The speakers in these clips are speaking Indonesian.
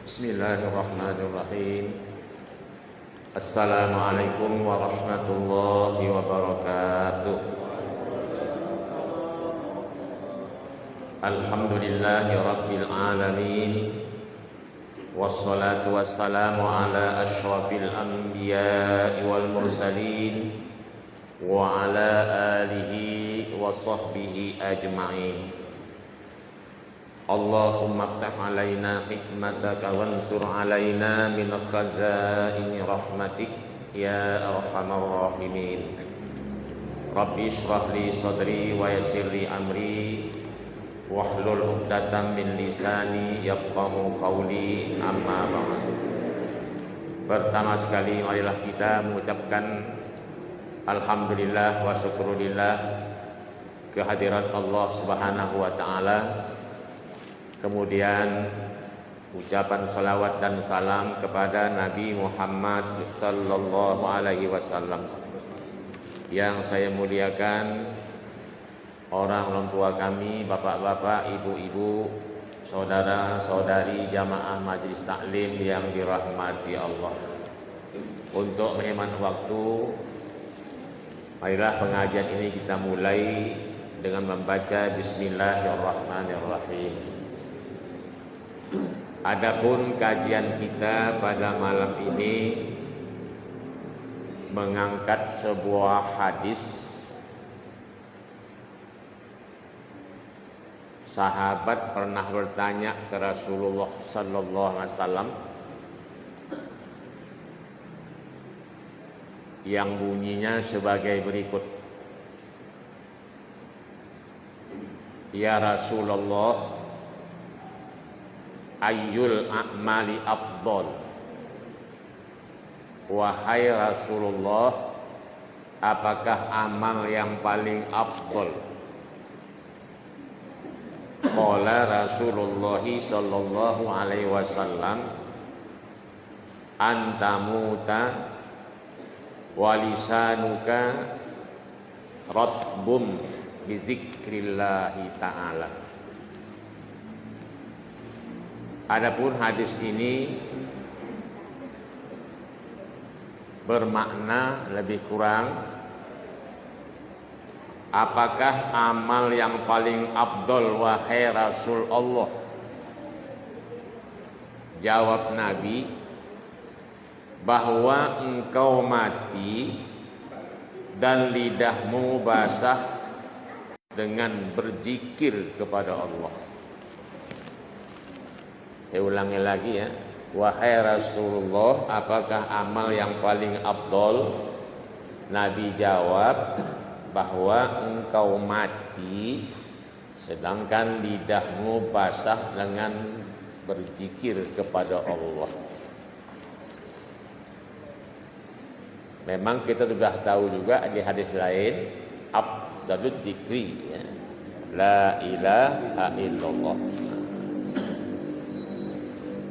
Bismillahirrahmanirrahim. Assalamualaikum warahmatullahi wabarakatuh. Alhamdulillahi rabbil alamin. Wassalatu wassalamu ala asyrafil anbiya'i wal mursalin wa ala alihi wa sahbihi ajma'in. Allahumma aftah alaina hikmataka wansur alaina min khazaini rahmatik ya arhamar rahimin. Rabbi shrah li sadri wa yassir li amri wahlul 'uqdatam min lisani yafqahu qawli, amma ba'd. Pertama sekali marilah kita mengucapkan alhamdulillah wa syukurillah kehadirat Allah Subhanahu wa taala. Kemudian ucapan salawat dan salam kepada Nabi Muhammad sallallahu alaihi wasallam. Yang saya muliakan orang tua kami, bapak-bapak, ibu-ibu, saudara-saudari jamaah majelis taklim yang dirahmati Allah. Untuk menghemat waktu, marilah pengajian ini kita mulai dengan membaca Bismillahirrahmanirrahim. Adapun kajian kita pada malam ini mengangkat sebuah hadis. Sahabat pernah bertanya ke Rasulullah sallallahu alaihi wasallam yang bunyinya sebagai berikut. Ya Rasulullah, ayyul a'mali afdal? Wahai Rasulullah, apakah amal yang paling afdal? Qala Rasulullah sallallahu alaihi wasallam, antamuta walisanuka ratbum bizikrillahi ta'ala. Adapun hadis ini bermakna lebih kurang, apakah amal yang paling afdal wahai Rasul Allah? Jawab Nabi, bahwa engkau mati dan lidahmu basah dengan berzikir kepada Allah. Saya ulangi lagi ya. Wahai Rasulullah, apakah amal yang paling afdal? Nabi jawab bahwa engkau mati sedangkan lidahmu basah dengan berzikir kepada Allah. Memang kita sudah tahu juga di hadis lain, afdalud dzikri, ya, la ilaha illallah.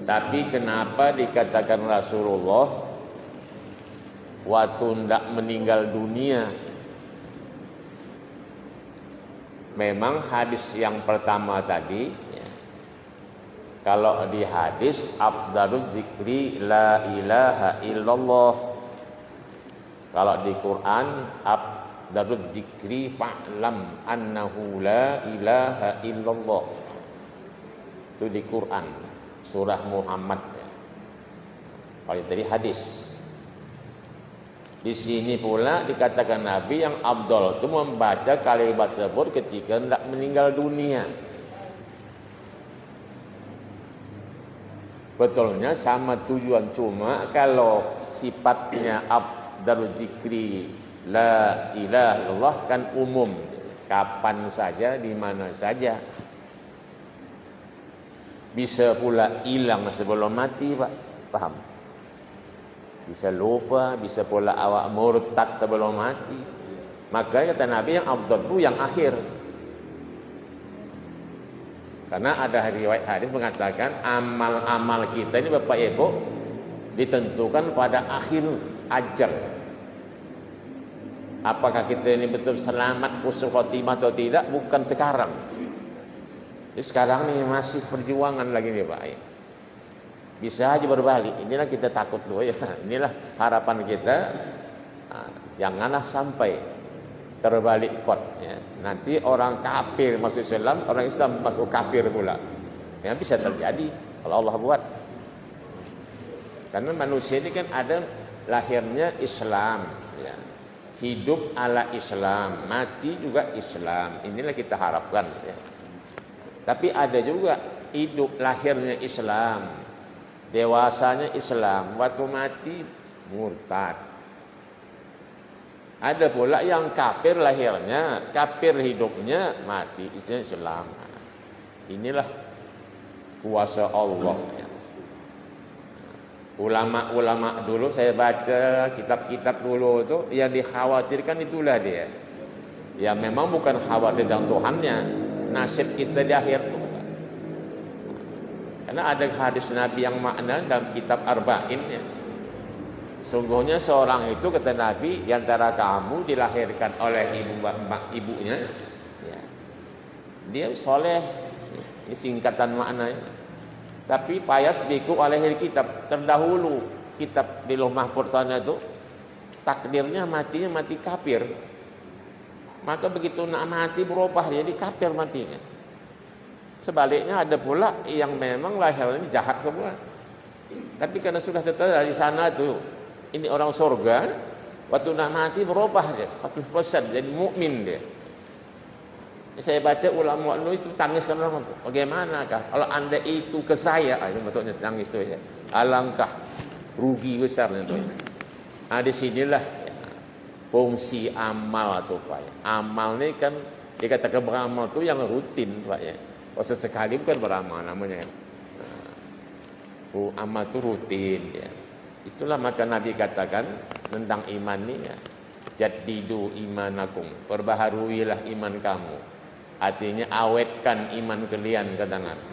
Tapi kenapa dikatakan Rasulullah waktu hendak meninggal dunia? Memang hadis yang pertama tadi, ya, kalau di hadis afdalul dzikri la ilaha illallah. Kalau di Quran afdalul dzikri fa'lam annahu la ilaha illallah. Itu di Quran surah Muhammad. Kalau tadi hadis. Di sini pula dikatakan Nabi yang afdal itu membaca kalimat tersebut ketika hendak meninggal dunia. Betulnya sama tujuan, cuma kalau sifatnya afdalul dzikri la ilaha illallah kan umum, kapan saja, di mana saja. Bisa pula hilang sebelum mati, Pak. Paham? Bisa lupa, bisa pula awak murtad sebelum mati. Maka kata Nabi yang afdal itu yang akhir. Karena ada riwayat hadis mengatakan amal-amal kita ini Bapak Ibu ditentukan pada akhir ajal. Apakah kita ini betul selamat husnul khotimah atau tidak, bukan sekarang. Jadi sekarang ini masih perjuangan lagi nih Pak. Bisa aja berbalik. Inilah kita takut dulu ya. Inilah harapan kita. Nah, janganlah sampai terbalik kot. Ya. Nanti orang kafir masuk Islam, orang Islam masuk kafir pula. Ya, bisa terjadi kalau Allah buat. Karena manusia ini kan ada lahirnya Islam. Ya. Hidup ala Islam, mati juga Islam. Inilah kita harapkan. Ya. Tapi ada juga hidup lahirnya Islam. Dewasanya Islam, waktu mati murtad. Ada pula yang kafir lahirnya, kafir hidupnya, mati itu Islam. Inilah kuasa Allah. Ulama-ulama dulu saya baca kitab-kitab dulu itu yang dikhawatirkan itulah dia. Ya memang bukan khawatir tentang Tuhannya, nasib kita di akhir itu. Karena ada hadis Nabi yang makna dalam kitab Arba'in ya. Sungguhnya seorang itu kata Nabi, di antara kamu dilahirkan oleh ibunya ya. Dia soleh, ini singkatan maknanya. Tapi payas biku oleh kitab terdahulu, kitab di Lauh Mahfuz sana itu takdirnya matinya mati kafir. Maka begitu nak mati berubah jadi kafir matinya. Sebaliknya ada pula yang memang lahirnya jahat semua. Tapi karena sudah tetap di sana tuh, ini orang surga, waktu nak mati berubah dia 100% jadi mukmin dia. Saya baca ulama dulu itu tangis kan orang, bagaimanakah kalau anda itu ke saya, maksudnya tangis itu ya. Alangkah rugi besarnya itu. Nah di sinilah ya, fungsi amal tuh Pak. Ya. Amal ini kan dikatakan beramal tuh yang rutin Pak ya. Proses sekali bukan beramal namanya. Nah, amal itu rutin ya. Itulah maka Nabi katakan tentang iman ini ya. Jaddidu imanakum, perbaharuilah iman kamu. Artinya awetkan iman kalian kata Nabi.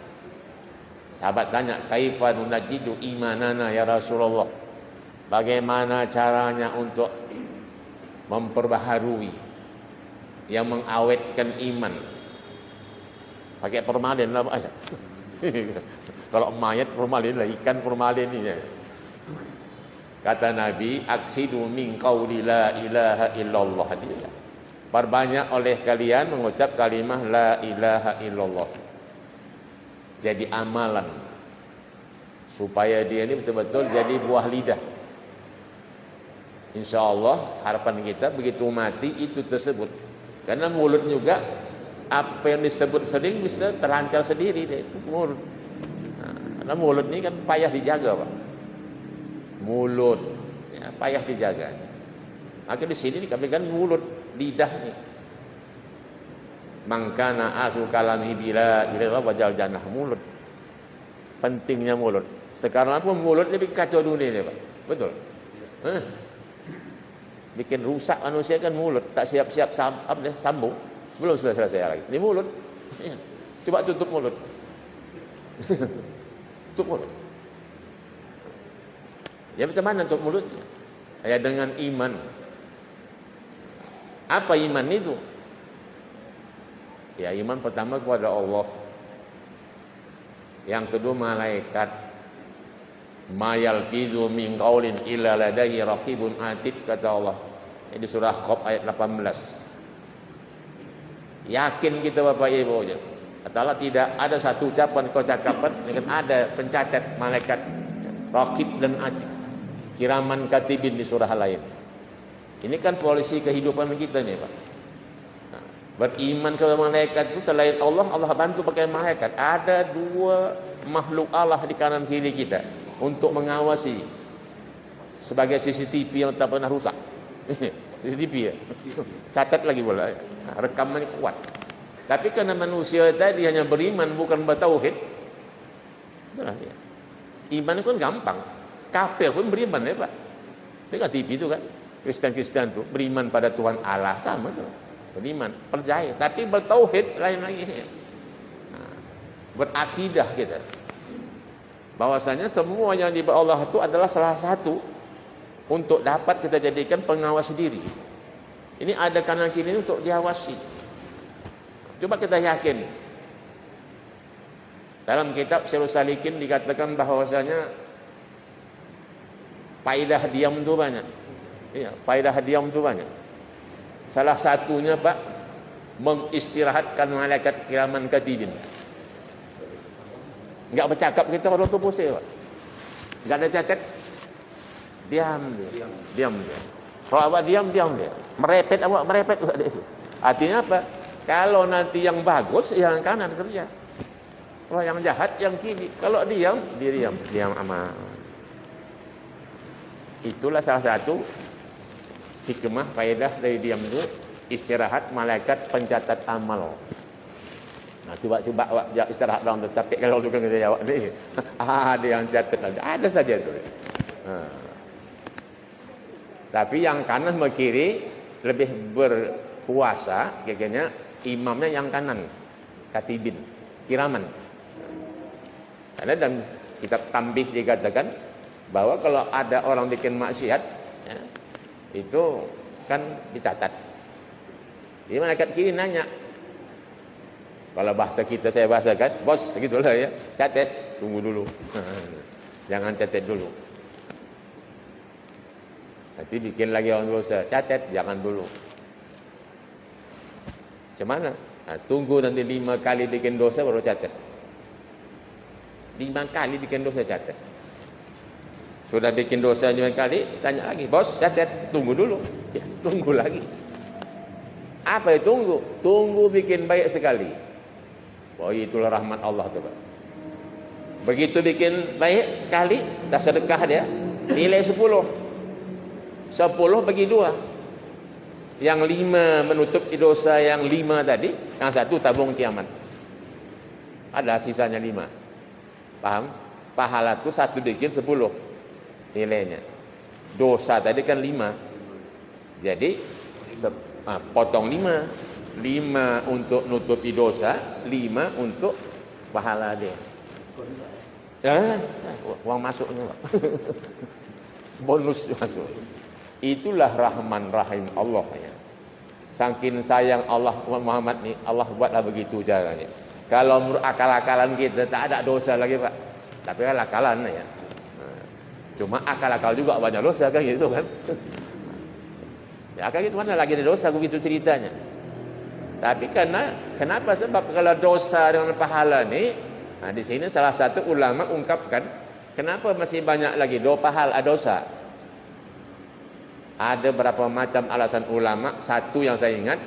Sahabat tanya, kaifa nunajjidu imanana ya Rasulullah? Bagaimana caranya untuk memperbaharui yang mengawetkan iman? Pakai formalin lah Pak. Kalau mayat formalin lah, ikan formalin ini ya. Kata Nabi, aksidu min qauli la ilaha illallah. Perbanyak oleh kalian mengucap kalimah la ilaha illallah. Jadi amalan supaya dia ini betul-betul jadi buah lidah. InsyaAllah harapan kita begitu mati itu tersebut. Karena mulut juga apa yang disebut sering bisa terlancar sendiri deh, itu mulut. Nah, karena mulut ini kan payah dijaga Pak. Mulut ya, payah dijaga. Maka di sini dikatakan mulut, lidah nih. Mangkana asu kalami bila wajal jannah, mulut. Pentingnya mulut. Sekarang pun mulut ini bikin kacau dunia nih Pak. Betul. Bikin rusak manusia kan mulut, tak siap-siap sambung. Belum sudah selesai lagi. Ini mulut. Ya. Coba tutup mulut. Tutup mulut. Ya bagaimana tutup mulut? Ya dengan iman. Apa iman itu? Ya iman pertama kepada Allah. Yang kedua malaikat. Ma yalfizu min qaulin illa ladaihi raqibun atid kata Allah. Ini surah Qaf ayat 18. Yakin kita Bapak Ibu aja. Katalah tidak ada satu ucapan kau cakapan dengan ada pencatat malaikat raqib dan atid. Kiraman katibin di surah lain. Ini kan polisi kehidupan kita nih Pak. Nah, beriman kepada malaikat itu selain Allah, Allah bantu pakai malaikat. Ada dua makhluk Allah di kanan kiri kita untuk mengawasi sebagai CCTV yang tak pernah rusak. CCTV ya. Catat lagi boleh. Nah, rekamannya kuat. Tapi karena manusia tadi hanya beriman bukan bertauhid. Itulah dia. Iman itu kan gampang. Kafir pun beriman ya Pak. Tengok TV itu kan. Kristen-Kristen itu beriman pada Tuhan Allah. Sama tuh. Beriman. Percaya. Tapi bertauhid lain lagi. Nah, berakidah kita. Bahwasanya semua yang diberi Allah itu adalah salah satu untuk dapat kita jadikan pengawas diri. Ini ada kanan kiri untuk diawasi. Coba kita yakin. Dalam kitab Sirrus Salikin dikatakan bahwasanya faedah diam itu banyak. Iya, faedah diam itu banyak. Salah satunya Pak, mengistirahatkan malaikat kiraman katibin. Enggak bercakap kita orang tu pusing Pak. Enggak ada catat. Diam dia. Diam dia. Kalau awak diam dia. Merepet awak merepet. Artinya apa? Kalau nanti yang bagus yang kanan kerja. Kalau yang jahat yang kiri. Kalau diam, dia diam aman. Itulah salah satu hikmah faedah dari diam itu, istirahat malaikat pencatat amal. Nah, coba awak istirahat dalam tu, tapi kalau tukang kita jawab ni, ada yang catat ada saja tu. Tapi yang kanan sama kiri lebih berkuasa, kayaknya imamnya yang kanan, katibin, kiraman. Karena dalam kitab Tambih dikatakan bahwa kalau ada orang bikin maksiat, ya, itu kan dicatat. Jadi malaikat kiri nanya, kalau bahasa kita saya bahasakan, bos, segitulah ya, catat, tunggu dulu, jangan catat dulu. Nanti bikin lagi orang dosa, catat, jangan dulu. Macam mana? Nah, tunggu nanti 5 kali bikin dosa baru catat. 5 kali bikin dosa catat. Sudah bikin dosa 5 kali, tanya lagi, bos, catat, tunggu dulu. Ya, tunggu lagi. Apa itu tunggu? Tunggu bikin baik sekali. Oh, itulah rahmat Allah tu, Pak. Begitu bikin baik sekali, dah sedekah dia, nilai 10. 10 bagi 2. Yang 5 menutup dosa yang 5 tadi, yang 1 tabung kiamat. Ada sisanya 5. Paham? Pahala tu 1 bikin 10 nilainya. Dosa tadi kan 5. Jadi potong 5. 5 untuk nutupi dosa, 5 untuk pahala dia. Ya, uang masuknya, Pak. Bonus masuk. Itulah Rahman Rahim Allah ya. Saking sayang Allah Muhammad ni, Allah buatlah begitu caranya. Kalau menurut akal-akalan kita tak ada dosa lagi, Pak. Tapi kan akalan ya. Cuma akal-akal juga banyak dosa kan gitu kan. Ya akal itu mana lagi ada dosa begitu ceritanya. Tapi kenapa? Sebab kalau dosa dengan pahala ni, nah di sini salah satu ulama ungkapkan, kenapa masih banyak lagi pahala dosa? Ada berapa macam alasan ulama. Satu yang saya ingat,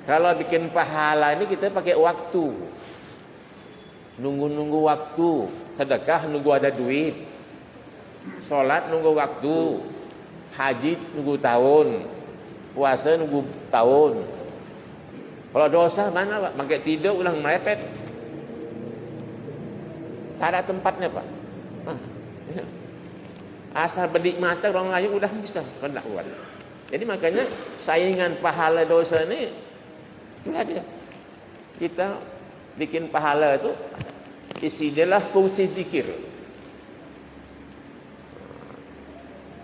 kalau bikin pahala ini kita pakai waktu. Nunggu-nunggu waktu. Sedekah nunggu ada duit. Solat nunggu waktu. Haji nunggu tahun. Puasa nunggu tahun. Kalau dosa mana, Pak? Pakai tidur ulang merepet. Tak ada tempatnya, Pak. Ya. Asal bernikmatan orang lain udah bisa, kan tak kuat. Jadi makanya saingan pahala dosa ni itulah dia. Kita bikin pahala itu isi adalah fungsi zikir.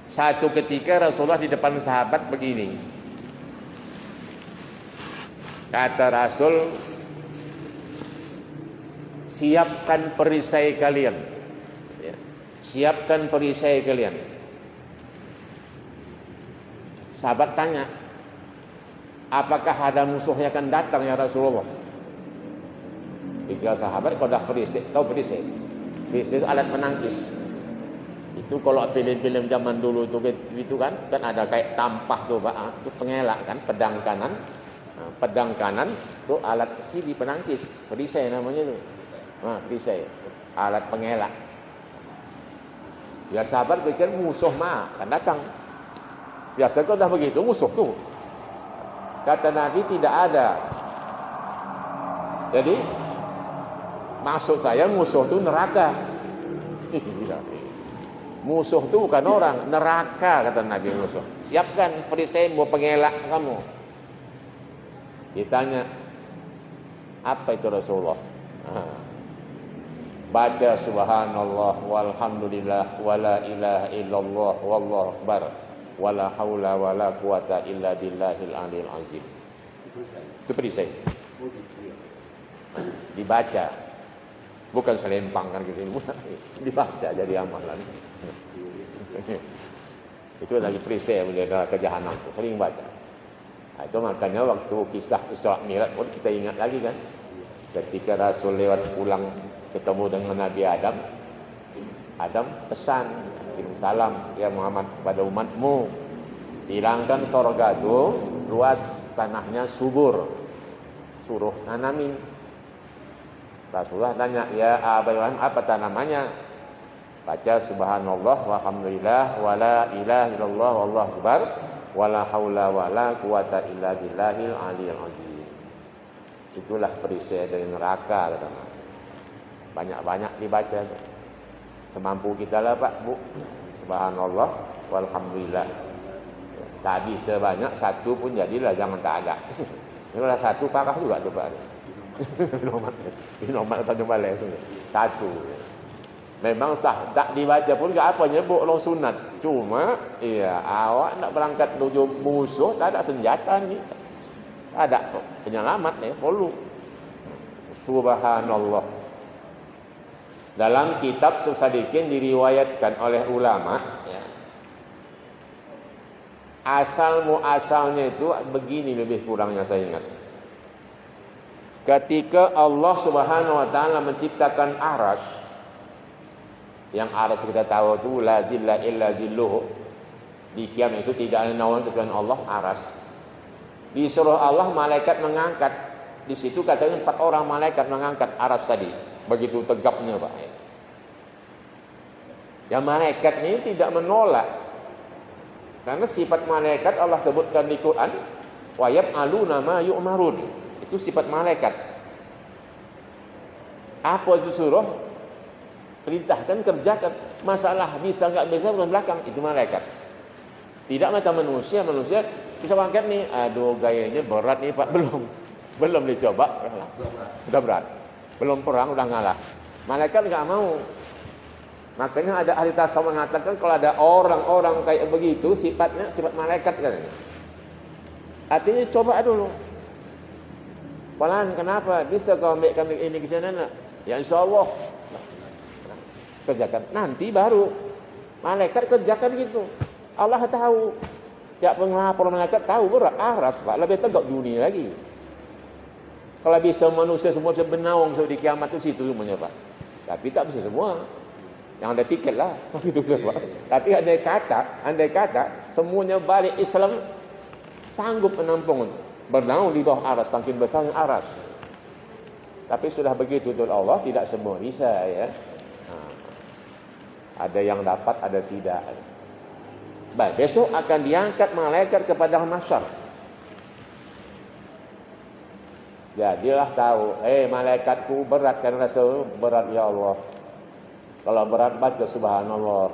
Satu ketika Rasulullah di depan sahabat begini. Kata Rasul, siapkan perisai kalian. Ya. Siapkan perisai kalian. Sahabat tanya, apakah ada musuh yang akan datang ya Rasulullah? Tiga sahabat kau dah perisai, tahu perisai? Perisai itu alat menangkis. Itu kalau film-film zaman dulu itu kan ada kayak tampah tuh, Pak. Itu pengelak kan, pedang kanan. Nah, pedang kanan itu alat kiri penangkis, perisai namanya itu. Nah, perisai, alat pengelak. Ya sahabat pikir musuh akan datang. Biasa kau dah begitu musuh tuh. Kata Nabi tidak ada. Jadi maksud saya musuh itu neraka. Musuh itu bukan orang, neraka kata Nabi musuh. Siapkan perisai mau pengelak kamu. Ditanya, apa itu Rasulullah? Baca subhanallah walhamdulillah wala ilaha illallah wallahu akbar wala haula wala quwata illa billahil aliyil azim. Itu perisai. Dibaca. Bukan selempang kan gitu, dibaca jadi amalan. Itu lagi perisai menjadi ke jahanam, sering baca. Nah, itu makanya waktu kisah Isra Mi'raj pun kita ingat lagi kan. Ketika Rasul lewat pulang ketemu dengan Nabi Adam, Adam pesan, kirim salam ya Muhammad pada umatmu, hilangkan sorga itu, luas tanahnya subur, suruh nanamin. Rasulullah tanya, ya Abaywan, apa tanamannya? Baca subhanallah walhamdulillah wala ilaha illallah wallahu akbar wala haula wala quwata illa billahil aliyil azim. Itulah perisai dari neraka kata Nabi. Banyak-banyak dibaca. Semampu kita lah Pak, Bu. Subhanallah walhamdulillah. Tak bisa banyak, satu pun jadilah, jangan tak ada. Kalau satu parah juga tu Pak. Nomor atau balik satu. Memang sah, tak dibaca pun tak apa, nyebut long sunat. Cuma iya, awak nak berangkat menuju musuh, tak ada senjata ni. Tak ada penyelamat ni, perlu. Subhanallah. Dalam kitab Sadikin diriwayatkan oleh ulama ya, asal muasalnya itu begini lebih kurangnya saya ingat. Ketika Allah Subhanahu wa taala menciptakan aras, yang aras kita tahu itu la zilla illa zilluh, di kiamat itu tidak ada naungan kecuali Allah, aras. Disuruh Allah malaikat mengangkat, di situ katanya 4 orang malaikat mengangkat aras tadi, begitu tegapnya Pak. Yang malaikat ini tidak menolak, karena sifat malaikat Allah sebutkan di Quran, wa yaf'aluna ma yu'marun. Itu sifat malaikat. Apa itu suruh? Perintahkan, kerjakan. Masalah bisa enggak bisa belum belakang, itu malaikat. Tidak macam manusia bisa angkat nih, aduh gayanya berat nih Pak, belum dicoba, sudah berat. Belum perang udah ngalah. Malaikat enggak mau. Makanya ada ahli tasawuf mengatakan kalau ada orang-orang kayak begitu sifatnya sifat malaikat katanya. Artinya coba dulu. Pelan, kenapa? Bisa kau ambil kami ini ke sana nak? Ya insyaallah. Kerjakan. Nanti baru malaikat kerjakan gitu. Allah tahu. Ya penglapor malaikat tahu berat aras Pak, lebih tegak dunia lagi. Kalau bisa manusia semua sebenarnya di kiamat itu situ semuanya Pak. Tapi tak bisa semua. Yang ada tiket lah. Itu Pak. Tapi andai kata semuanya balik Islam sanggup menampung bernaung di bawah aras, saking besarnya aras. Tapi sudah begitu tu Allah, tidak semua bisa ya. Ada yang dapat, ada tidak. Baik, besok akan diangkat malaikat ke padang mahsyar. Jadilah tahu, malaikatku berat kan rasa berat ya Allah. Kalau berat baca subhanallah.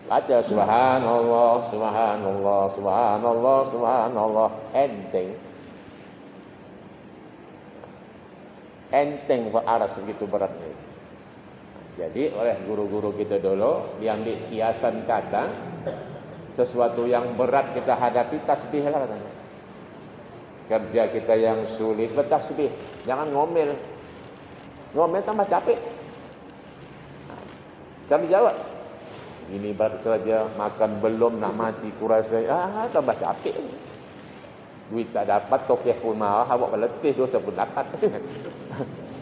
Baca subhanallah, subhanallah, subhanallah, subhanallah. Enteng kok aras begitu beratnya. Jadi oleh guru-guru kita dulu diambil kiasan kata, sesuatu yang berat kita hadapi tasbih lah katanya. Kerja kita yang sulit bertasbih, jangan ngomel. Ngomel tambah capek. Cari jawab. Ini berat kerja, makan belum nak mati kurasa, tambah capek. Duit tak dapat, tokeh pun mahal, awak letih, dosa pun dapat.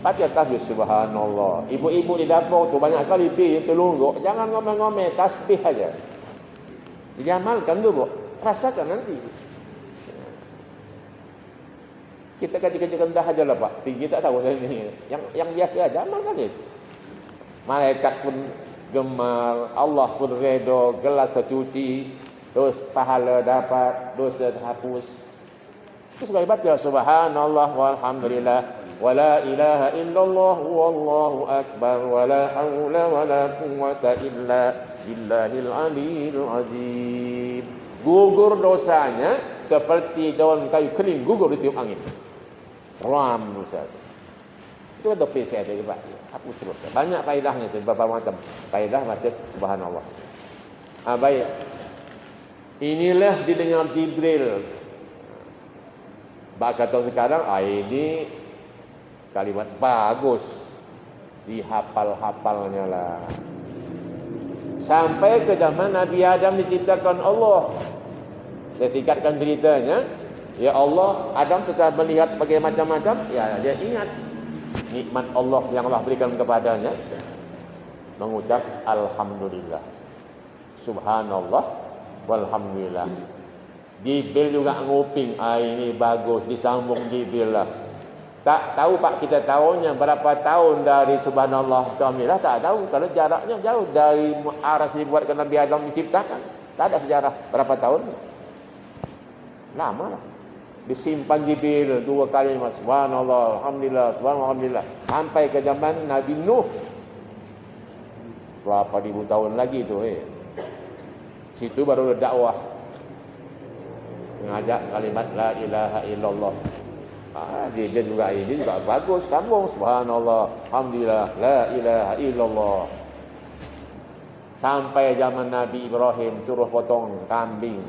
Baca tasbih subhanallah. Ibu-ibu di dapur tu banyak kali pergi terlungguk, jangan ngomel-ngomel, tasbih aja. Diamalkan dulu, rasakan nanti. Kita kaji-kaji rendah aja lah Pak, tinggi tak tahu ini. Yang biasa aja, amalkan itu. Malaikat pun gemar, Allah pun redha, gelas tercuci, terus pahala dapat, dosa terhapus. Terus sekali baca subhanallah walhamdulillah wala ilaha illallah wallahu akbar wala haula wala quwwata illa billahil aliyil azim. Gugur dosanya seperti daun kayu kering gugur di tiup angin. Ram dosa. Itu ada PC tadi Pak. Hapus terus. Banyak faedahnya itu, beberapa macam faedah baca subhanallah. Baik. Inilah didengar Jibril. Bak kata sekarang, ini kalimat bagus. dihafal-hafalnya lah. Sampai ke zaman Nabi Adam diciptakan Allah. Saya singkatkan ceritanya. Ya Allah, Adam setelah melihat berbagai macam-macam, ya dia ingat nikmat Allah yang Allah berikan kepadanya. Mengucap Alhamdulillah. Subhanallah walhamdulillah. Jibril juga nguping, ini bagus, disambung Jibril lah. Tak tahu Pak, kita tahunya berapa tahun dari subhanallah alhamdulillah, tak tahu. Kalau jaraknya jauh dari aras dibuatkan Nabi Adam diciptakan, tak ada sejarah berapa tahun. Lama lah. Disimpan Jibril 2 kali, subhanallah alhamdulillah, subhanallah alhamdulillah, sampai ke zaman Nabi Nuh. Berapa ribu tahun lagi tu situ baru dakwah, mengajak kalimat la ilaha illallah. Dia juga ini juga bagus, sambung subhanallah alhamdulillah la ilaha illallah. Sampai zaman Nabi Ibrahim suruh potong kambing,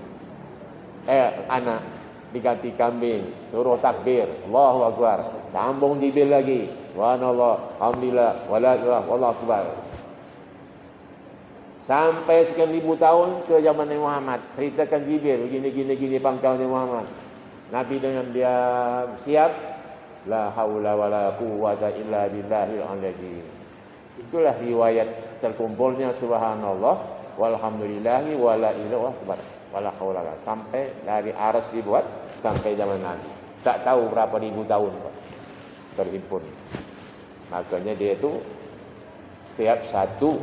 anak diganti kambing, suruh takbir Allahu akbar, sambung Jibril lagi subhanallah alhamdulillah wala ilaha wallahu akbar. Sampai sekian ribu tahun ke zaman Nabi Muhammad, ceritakan Jibril gini pangkalnya Muhammad. Nabi dengan dia siap, la haula wala quwwata illa billahil azim. Itulah riwayat terkumpulnya subhanallah walhamdulillahi wala ilaha illallah wala haula, sampai dari aras dibuat sampai zaman Nabi. Tak tahu berapa ribu tahun terhimpun. Makanya dia itu setiap satu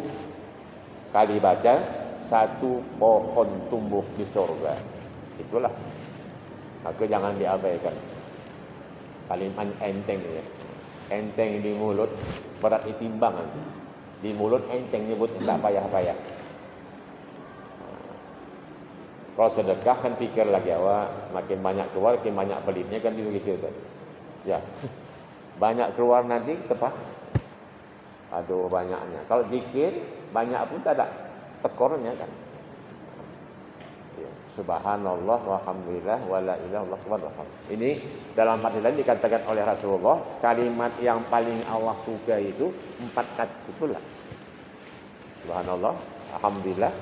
kali baca, satu pohon tumbuh di surga. Itulah. Maka jangan diabaikan. Kalimat enteng ya. Enteng di mulut, berat di timbangan. Di mulut enteng nyebut, tak payah-payah. Kalau sedekah kan pikir lagi, makin banyak keluar, makin banyak pelitnya kan begitu kan. Ya. Banyak keluar nanti tepat. Aduh banyaknya. Kalau zikir banyak pun tak ada tekornya kan. Ya. Subhanallah walhamdulillah wala ilaha illallah. Ini dalam hadis lain dikatakan oleh Rasulullah, kalimat yang paling Allah suka itu 4 kata itulah. Subhanallah, alhamdulillah,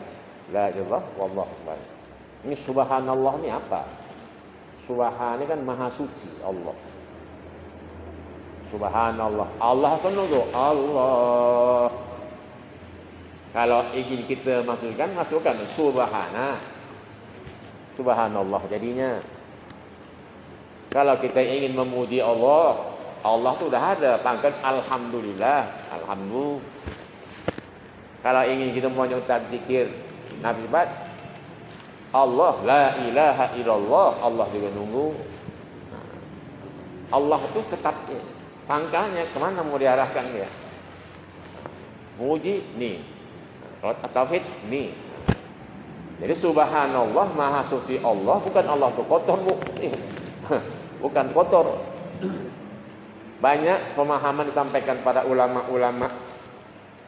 la ilaha illallah, wallahu akbar. Ini subhanallah ni apa? Subhan ni kan maha suci Allah. Subhanallah. Allah kan itu Allah. Kalau ingin kita masukkan subhanallah jadinya. Kalau kita ingin memuji Allah, Allah tu dah ada pangkat alhamdulillah, alhamdulillah. Kalau ingin kita menyebut zikir Nabi bat Allah la ilaha illallah, Allah juga nunggu. Allah tu ketatnya. Pangkalnya kemana mau diarahkan dia? Muji ni. Kalau tauhid ni. Jadi subhanallah maha suci Allah, bukan Allah tu kotor bukan kotor. Banyak pemahaman disampaikan pada ulama-ulama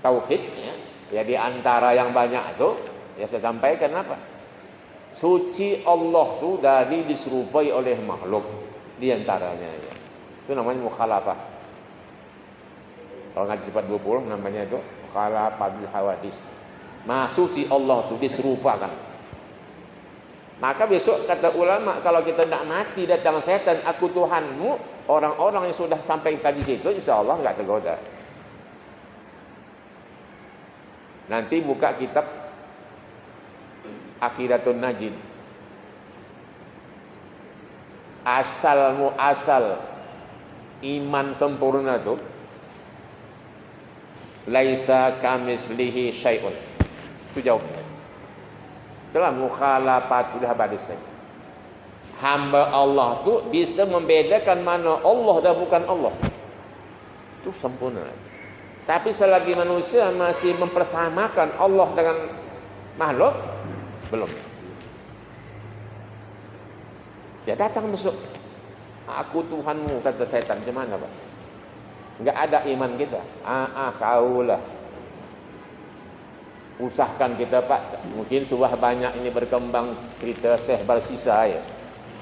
tauhid ya. Ya di antara yang banyak itu ya saya sampaikan apa? Suci Allah tu dari diserupai oleh makhluk di antaranya ya. Itu namanya mukhalafah. Kalau ngaji sifat 20 namanya itu mukhalafah bil hawadis. Maha suci Allah itu diserupakan. Maka besok kata ulama, kalau kita tidak mati datang setan, aku Tuhanmu, orang-orang yang sudah sampai tadi situ insyaAllah enggak tergoda. Nanti buka kitab Akhiratun Najid. Asal muasal iman sempurna itu laisa kamislihi syai'un. Itu jawab. Itulah mukhalafat sudah hadis. Hamba Allah tu bisa membedakan mana Allah dan bukan Allah. Itu sempurna. Tapi selagi manusia masih mempersamakan Allah dengan makhluk, belum. Ya datang besok, aku Tuhanmu, kata setan. Macam mana Pak? Enggak ada iman kita. Kaulah. Usahakan kita Pak. Mungkin sudah banyak ini berkembang cerita Syekh Barsisa ya.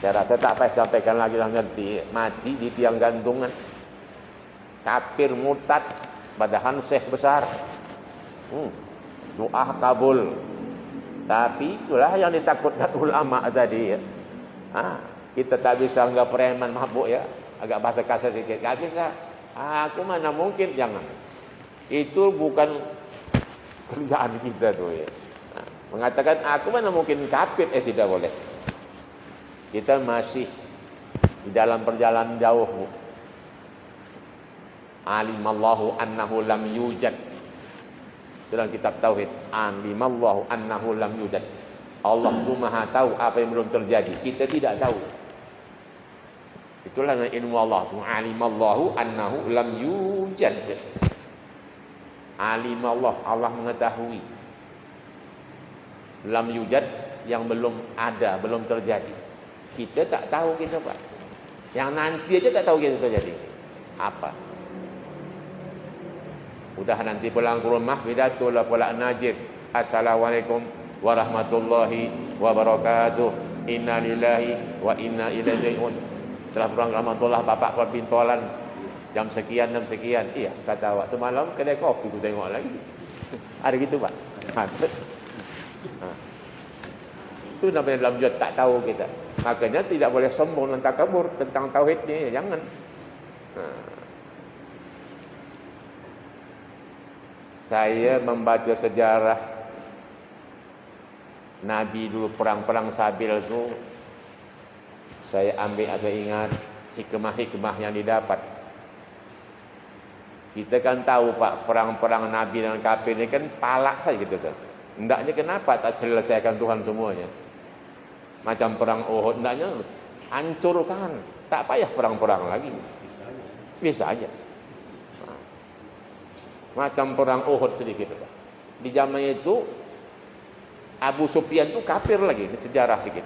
Saya rasa tak payah sampaikan lagi lah, ngerti. Mati di tiang gantungan. Kafir murtad. Padahal syekh besar. Doa kabul. Tapi itulah yang ditakutkan ulama tadi ya. Kita tak bisa anggap preman mabuk ya. Agak bahasa kasar sikit. Tak bisa. Aku mana mungkin, jangan. Itu bukan kerjaan kita tu ya. Mengatakan aku mana mungkin kafir, tidak boleh. Kita masih di dalam perjalanan jauh. Alimallahu annahu lam yujad. Dalam kitab tauhid, alimallahu annahu lam yujad. Allah itu Maha tahu apa yang belum terjadi. Kita tidak tahu. Itulah ilmu Allah. Alimallahu annahu lam yujad. Alimallah, Allah mengetahui. Lam yujad, yang belum ada, belum terjadi. Kita tak tahu kita Pak. Yang nanti aja tak tahu kita terjadi. Apa? Udah nanti pulang ke rumah, pidato lah pula najib. Assalamualaikum warahmatullahi wabarakatuh. Inna lillahi wa inna ilaihi raji'un. Setelah pulang rahmatullah, bapak keluar pintolan. Jam sekian. Iya, kata awak. Semalam kedai kopi aku tengok lagi. Ada gitu Pak? Itu namanya dalam jad tak tahu kita. Makanya tidak boleh sombong dan takabur tentang tauhid ni. Jangan. Saya membaca sejarah Nabi dulu perang-perang Sabil tu, saya ingat hikmah-hikmah yang didapat. Kita kan tahu Pak, perang-perang Nabi dan kafir ni kan palak saja gitu kan. Hendaknya kenapa tak selesaikan Tuhan semuanya? Macam perang Uhud, hendaknya hancurkan. Tak payah perang-perang lagi. Bisa aja. Macam perang Uhud sedikit. Di zaman itu Abu Sufyan itu kafir lagi, sejarah sedikit.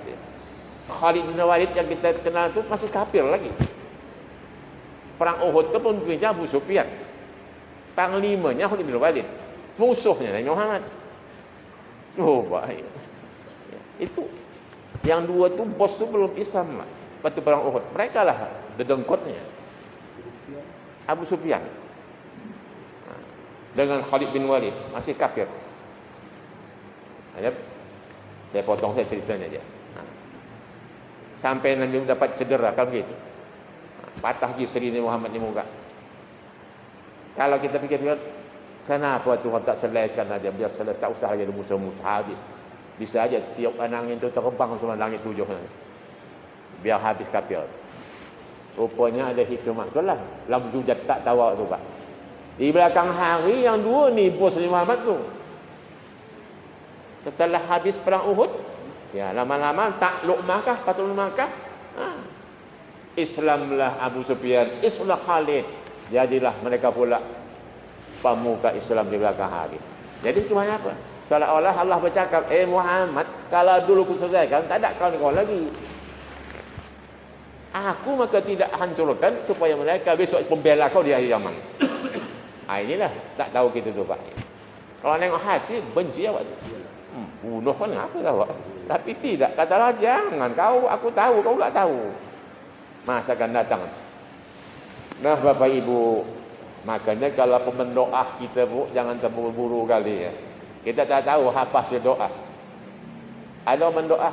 Khalid bin Walid yang kita kenal itu masih kafir lagi. Perang Uhud itu pun punya Abu Sufyan. Panglimanya Khalid bin Walid. Musuhnya Nabi Muhammad. Oh bahaya. Itu yang dua tu bos tu belum Islam lah. Waktu perang Uhud, mereka lah dedengkotnya. Abu Sufyan dengan Khalid bin Walid masih kafir. Saya potong saya ceritanya aja. Sampai Nabi dapat cedera kalau begitu. Patah jisri Muhammad di muka. Kalau kita pikir-pikir, kenapa Tuhan tak selesaikan aja biar selesai, tak usah lagi musuh-musuh habis. Bisa aja tiup angin itu terbang semua langit tujuh. Biar habis kafir. Rupanya ada hikmah. Itulah lam yujad, tak tahu tu Pak. Di belakang hari yang dua ni bos Muhammad tu. Setelah habis perang Uhud, ya lama-lama takluk Makkah, Fathul Makkah. Islamlah Abu Sufyan, Islam Khalid. Jadilah mereka pula pemuka Islam di belakang hari. Jadi cuma apa? Seolah-olah Allah bercakap, Muhammad, kalau dulu ku selesaikan, tak ada kau lagi. Aku maka tidak hancurkan supaya mereka besok pembela kau di akhir zaman. Inilah tak tahu kita tu Pak. Kalau nengok hati benci awak tu. Bunuh kan apa awak? Tapi tidak, katalah jangan kau, aku tahu, kau tak tahu. Masa akan datang. Nah Bapak Ibu, makanya kalau mendoa kita bu, jangan terburu-buru kali ya. Kita tak tahu apa sih doa. Ada mendoa,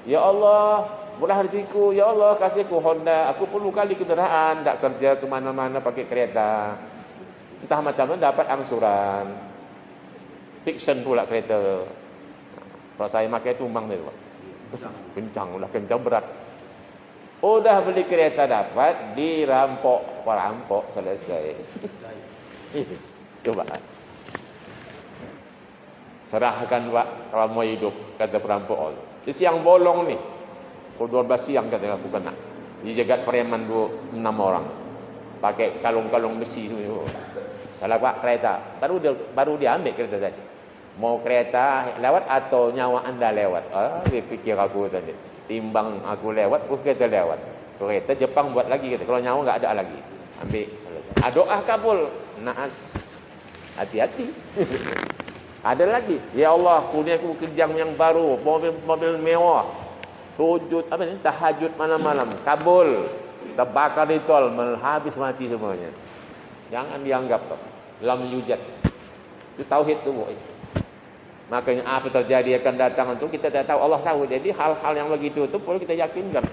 ya Allah, murah rezekiku, ya Allah kasihku Honda, aku perlu kali kenderaan, tak kerja ke mana-mana pakai kereta. Entah macam mana dapat angsuran. Fiction pula kereta. Kalau saya pakai tumbang ni, kencang berat. Udah beli kereta dapat, dirampok, perampok selesai. Coba. Serahkan Pak kalau mau hidup, kata perampok. Di siang bolong ni. Pukul 12 siang kata aku kena. Dijegat preman 6 orang. Pakai kalung-kalung besi tu. Salah Pak kereta. Baru dia ambil kereta tadi. Mau kereta lewat atau nyawa anda lewat? Dia fikir aku tadi. Timbang aku lewat, kereta lewat. Kereta Jepang buat lagi kata. Kalau nyawa enggak ada lagi. Ambil. Doa kabul. Naas. Hati-hati. Ada lagi. Ya Allah, kurniaku kejang yang baru, mobil mewah. Sujud apa ni? Tahajud malam-malam. Kabul. Terbakar di tol, habis mati semuanya. Jangan dianggap. Lam yujad. Itu tauhid tu, boy. Makanya apa terjadi akan datang itu kita tak tahu, Allah tahu. Jadi hal-hal yang begitu itu perlu kita yakinkan.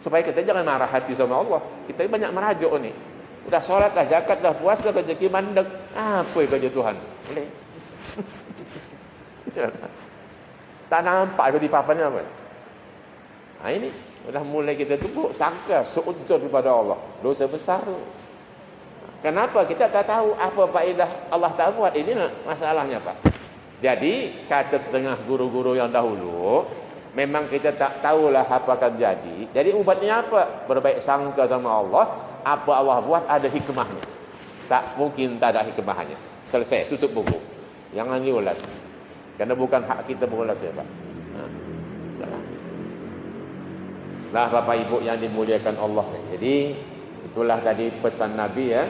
Supaya kita jangan marah hati sama Allah. Kita banyak merajuk ni. Udah sholat dah, zakat dah, puasa, rezeki mandek. Apa kerja Tuhan? Boleh. Tak nampak ketipapannya apa. Nah ini sudah mulai kita tunggu sangka seujud kepada Allah. Dosa besar. Kenapa kita tak tahu apa faedah Allah tak buat? Ini masalahnya, Pak. Jadi kata setengah guru-guru yang dahulu, memang kita tak tahulah apa akan jadi. Jadi ubatnya apa? Berbaik sangka sama Allah. Apa Allah buat ada hikmahnya. Tak mungkin tak ada hikmahnya. Selesai, tutup buku. Jangan diulas. Karena bukan hak kita mengulas ya, Pak. Nah, Bapak Ibu yang dimuliakan Allah. Jadi itulah tadi pesan Nabi ya.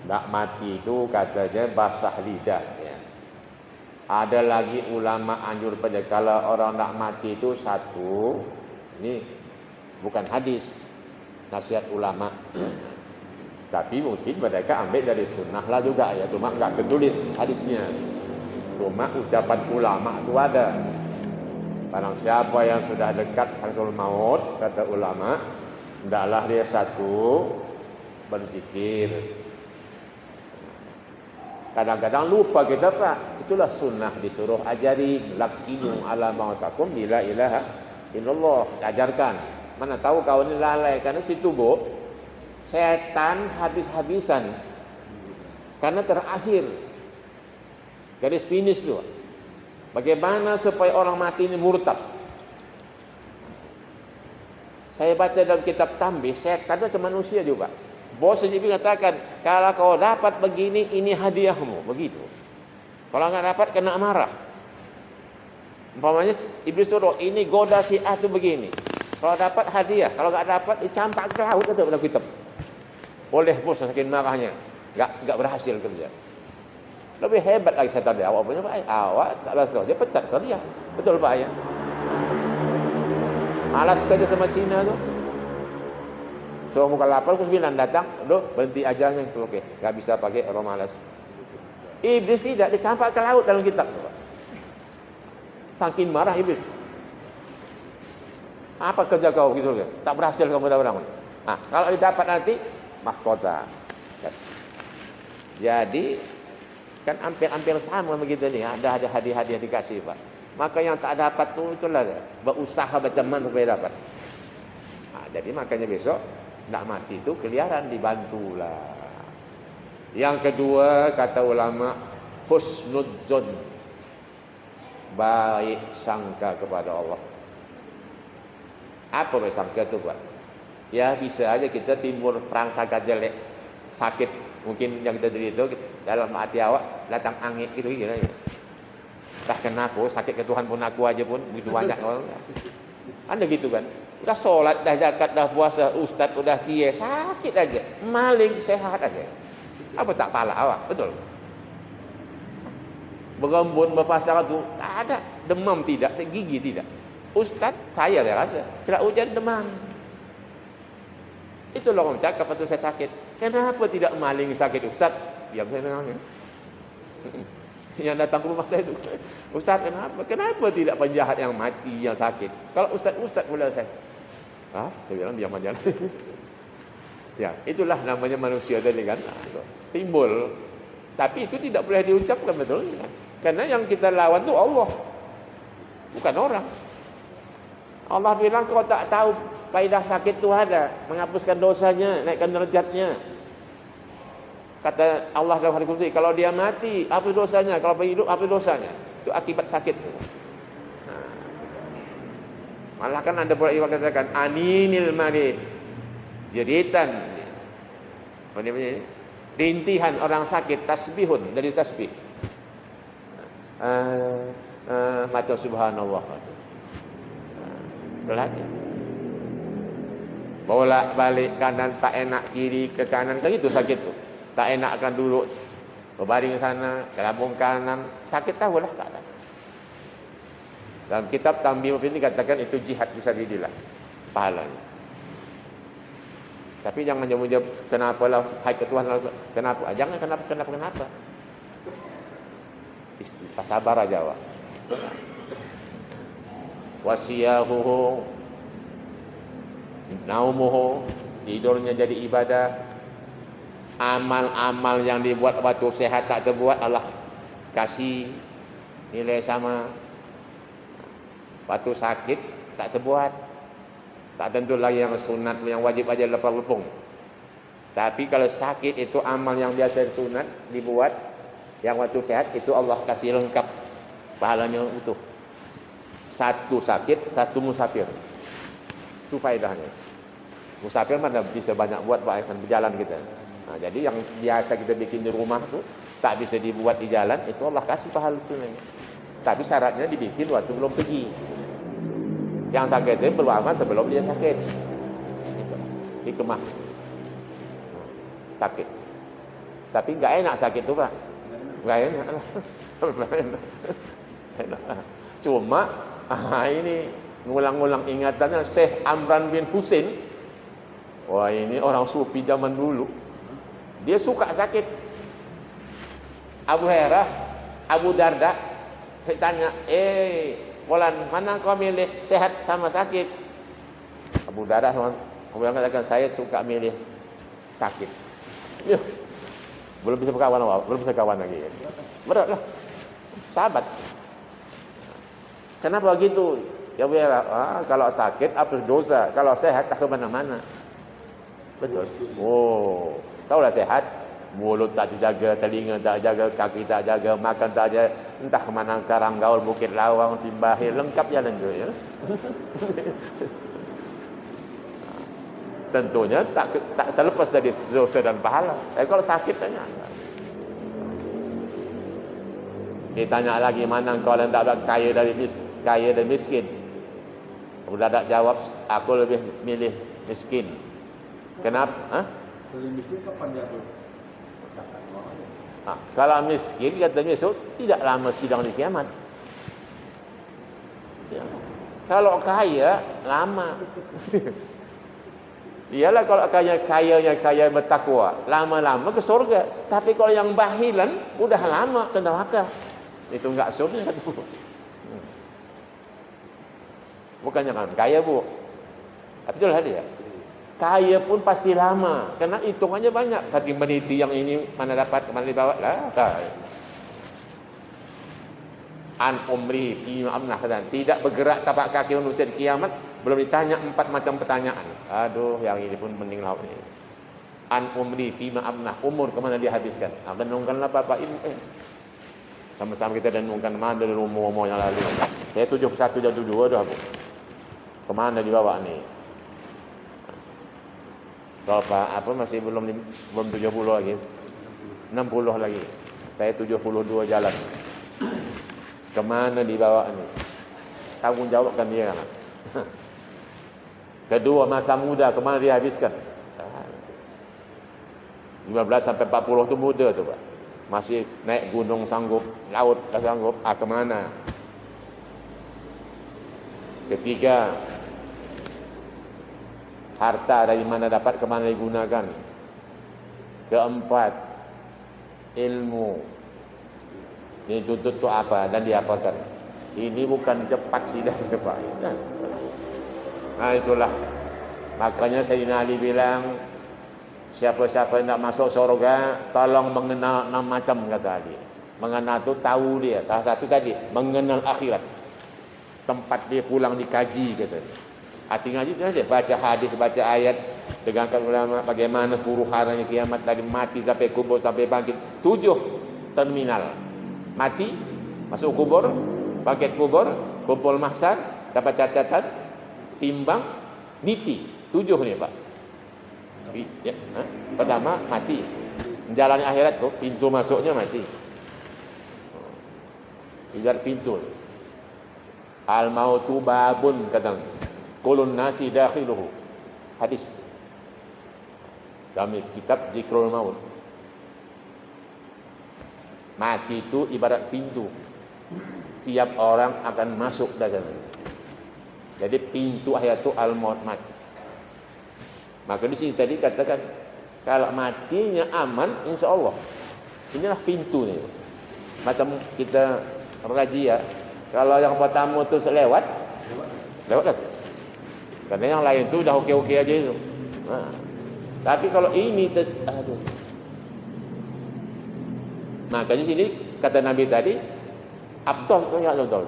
Tak mati itu katanya basah lidah ya. Ada lagi ulama anjur pada kalau orang tak mati itu satu, ini bukan hadis, nasihat ulama. Tapi mungkin mereka ambil dari sunnah lah juga ya, cuma enggak ketulis hadisnya. Cuma ucapan ulama itu ada. Barang siapa yang sudah dekat hakul maut, kata ulama, hendaklah dia satu berzikir. Kadang-kadang lupa kita, Pak. Itulah sunnah disuruh ajari. Lakinu ala mautakum bila ilaha illallah. Ajarkan. Mana tahu kau ini lalai. Karena situ, Bu, setan habis-habisan. Karena terakhir. Garis finish tu. Bagaimana supaya orang mati ini murtad? Saya baca dalam kitab Tambih, setan itu manusia juga. Bos sendiri mengatakan, kalau kau dapat begini, ini hadiahmu. Begitu. Kalau enggak dapat, kena marah. Umpamanya iblis suruh, ini goda si A itu begini. Kalau dapat hadiah, kalau enggak dapat, dicampak ke laut itu dalam kitab. Oleh bos saking marahnya, enggak berhasil kerja. Lebih hebat lagi setan dia. Awak punya Pak, awak tak berhasil. Dia pecat kerja. Betul Pak ya? Malas kerja sama Cina tu. So muka 8 ke 9 datang, berhenti ajalnya itu okey. Enggak bisa pakai orang malas. Iblis tidak dicampak ke laut dalam kitab. Saking marah iblis. Apa kerja kau gitu kan? Tak berhasil kamu pada orang. Nah, kalau didapat nanti mahkota. Jadi kan hampir sama begitu nih. Ada hadiah-hadiah dikasih, Pak. Maka yang tak dapat tu itulah berusaha macam mana supaya dapat. Nah, jadi makanya besok nak mati itu keliaran dibantulah. Yang kedua kata ulama husnudzon, baik sangka kepada Allah. Apa baik sangka itu Pak? Ya bisa aja kita timbul prasangka jelek, sakit mungkin yang kita derita itu dalam hati awak datang angin gitu ya. Tak kenapa sakit ke Tuhan pun aku aja pun begitu banyak orang. Anda gitu kan? Udah solat, dah zakat, dah puasa, ustaz udah kiai, sakit aja. Maling, sehat aja. Apa tak pala awak? Betul. Berembun, berpasangan tu tak ada. Demam tidak, gigi tidak. Ustaz, saya rasa. Tidak hujan, demam. Itulah orang cakap waktu saya sakit. Kenapa tidak maling sakit ustaz? Yang saya dengarnya. Yang datang ke rumah saya itu, ustaz kenapa? Kenapa tidak penjahat yang mati, yang sakit? Kalau ustaz pula saya. Saya bilang diam aja. Ya, itulah namanya manusia tadi kan. Timbul. Tapi itu tidak boleh diucapkan betul. Karena yang kita lawan itu Allah. Bukan orang. Allah bilang kau tak tahu faedah sakit itu ada. Menghapuskan dosanya, naikkan derajatnya. Kata Allah dalam hadis qudsi, kalau dia mati, apa dosanya? Kalau hidup, apa dosanya? Itu akibat sakit. Malah kan ada pula yang katakan aninil marid. Jeritan. Apa namanya? Rintihan orang sakit, tasbihun dari tasbih. Maca subhanallah. Belanja. Bolak-balik kanan tak enak, kiri ke kanan, kan itu sakit tu. Tak enak akan duduk berbaring sana, kelabung kanan, sakit tahulah tak ada. Dalam kitab Tambih ini katakan itu jihad fisabilillah pahalanya. Tapi jangan jawab kenapa lah, hai ke Tuhan, kenapa? Jangan kenapa. Sabar aja, Pak. Wasiyahu naumuhu, tidurnya jadi ibadah. Amal-amal yang dibuat waktu sehat tak terbuat, Allah kasih nilai sama. Waktu sakit tak terbuat, tak tentu lagi yang sunat, yang wajib aja lepung. Tapi kalau sakit itu amal yang biasa sunat dibuat, yang waktu sehat itu Allah kasih lengkap, pahalanya utuh. Satu sakit, satu musafir. Itu faedahnya. Musafir mana bisa banyak buat, akan berjalan kita. Nah, jadi yang biasa kita bikin di rumah tu tak bisa dibuat di jalan, itu Allah kasih pahala itu. Tapi syaratnya dibikin waktu belum pergi. Yang sakit itu beramal sebelum dia sakit. Di kemah. Sakit. Tapi enggak enak sakit tu, Pak. Enggak enak. Cuma ini ngulang-ngulang ingatannya Syekh Amran bin Husain. Wah, ini orang sufi zaman dulu. Dia suka sakit. Abu Hurairah, Abu Darda, saya tanya, Fulan, mana kau milih sehat sama sakit? Abu Darda mengatakan, saya suka milih sakit. Yuh, belum bisa kawan lagi. Berat lah, sahabat. Kenapa begitu? Ya Abu Hurairah, kalau sakit hapus dosa, kalau sehat tak kemana-mana. Betul. Oh, taulah sehat, mulut tak dijaga, telinga tak jaga, kaki tak jaga, makan tak jaga, entah kemana Karanggaul, Bukit Lawang, Simbahir, lengkap jalan tu ya. Tentunya tak terlepas dari dosa dan pahala. Kalau sakit tanya. Ditanya lagi, mana kau yang dapat kaya dan miskin? Sudah tak jawab, aku lebih milih miskin. Kenapa? Miskin kapan dia kalau miskin katanya tidak lama sidang di kiamat. Ya. Kalau kaya lama. Iyalah kalau kaya bertakwa, lama-lama ke surga. Tapi kalau yang bahilan udah lama ke neraka. Itu enggak surga kan, Bu. Bukannya kan kaya, Bu. Tapi itulah dia. Kaya pun pasti lama, karena hitungannya banyak. Tapi meniti yang ini mana dapat, kemana dibawa lah. An umri fima amnah, tidak bergerak tapak kaki manusia di kiamat belum ditanya 4 macam pertanyaan. Aduh, yang ini pun pening lah ini. An umri fima amnah, umur kemana dihabiskan? Renungkanlah Bapak Ibu. Sama-sama kita renungkan mana dari umur yang lalu. Saya 71 dan 72 dah, Bu. Kemana dibawa nih? Kalau apa masih belum 70 lagi. 60 lagi. Saya 72 jalan. Kemana dibawa ini? Tanggung jawabkan dia kan. Kedua, masa muda kemana dihabiskan? 15 sampai 40 itu muda tu, Pak. Masih naik gunung sanggup, laut tak sanggup, kemana? Ketiga, harta dari mana dapat, kemana digunakan. Keempat, ilmu. Ini tuntut tu apa dan diapakan. Ini bukan cepat sidang cepat. Nah itulah. Makanya Sayyidina Ali bilang, siapa-siapa yang nak masuk surga, tolong mengenal 6 macam, kata Ali. Mengenal tu tahu dia. Salah satu tadi, mengenal akhirat. Tempat dia pulang dikaji, kata. Hati ngaji tu saja, baca hadis, baca ayat, dengarkan ulama bagaimana huru-haranya kiamat dari mati sampai kubur sampai bangkit. 7 terminal. Mati, masuk kubur, bangkit kubur, kumpul mahsyar, dapat catatan, timbang, niti. 7 ni, Pak. Ya, pertama mati. Menjalani akhirat tu, pintu masuknya mati. Ibarat pintu. Al-mautu babun, kata kulun nasi dakhiluhu. Hadis dalam kitab Zikrul Maut. Mati itu ibarat pintu. Tiap orang akan masuk dari sana. Jadi pintu akhirat itu al-maut, mati. Maka di sini tadi katakan kalau matinya aman, insya Allah. Inilah pintunya. Macam kita razia, kalau yang pertama tu lewat lah. Karena yang lain tu dah okey-okey aja itu. Tapi kalau ini, aduh. Maka di sini kata Nabi tadi, afdal tu ya afdal.